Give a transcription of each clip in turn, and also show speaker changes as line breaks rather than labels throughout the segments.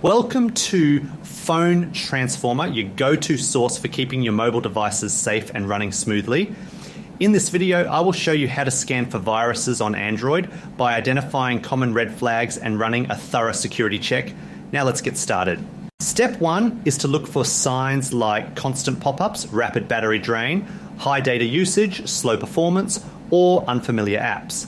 Welcome to Phone Transformer, your go-to source for keeping your mobile devices safe and running smoothly. In this video, I will show you how to scan for viruses on Android by identifying common red flags and running a thorough security check. Now let's get started. Step 1 is to look for signs like constant pop-ups, rapid battery drain, high data usage, slow performance, or unfamiliar apps.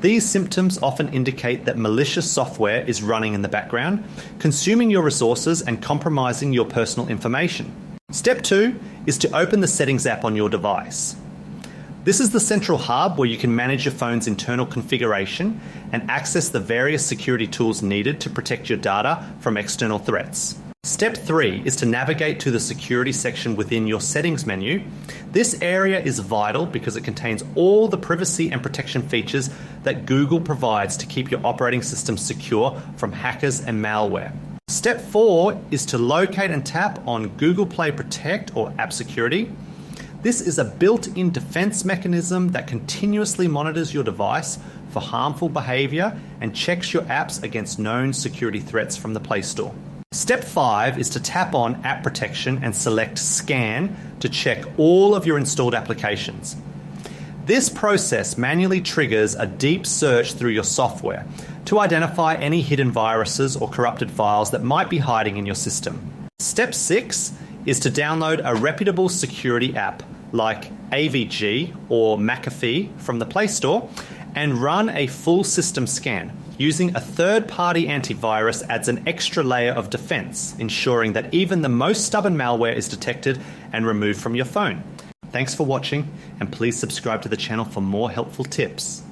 These symptoms often indicate that malicious software is running in the background, consuming your resources and compromising your personal information. Step 2 is to open the Settings app on your device. This is the central hub where you can manage your phone's internal configuration and access the various security tools needed to protect your data from external threats. Step 3 is to navigate to the security section within your settings menu. This area is vital because it contains all the privacy and protection features that Google provides to keep your operating system secure from hackers and malware. Step 4 is to locate and tap on Google Play Protect or App Security. This is a built-in defense mechanism that continuously monitors your device for harmful behavior and checks your apps against known security threats from the Play Store. Step 5 is to tap on App Protection and select Scan to check all of your installed applications. This process manually triggers a deep search through your software to identify any hidden viruses or corrupted files that might be hiding in your system. Step 6 is to download a reputable security app like AVG or McAfee from the Play Store and run a full system scan. Using a third-party antivirus adds an extra layer of defense, ensuring that even the most stubborn malware is detected and removed from your phone. Thanks for watching, and please subscribe to the channel for more helpful tips.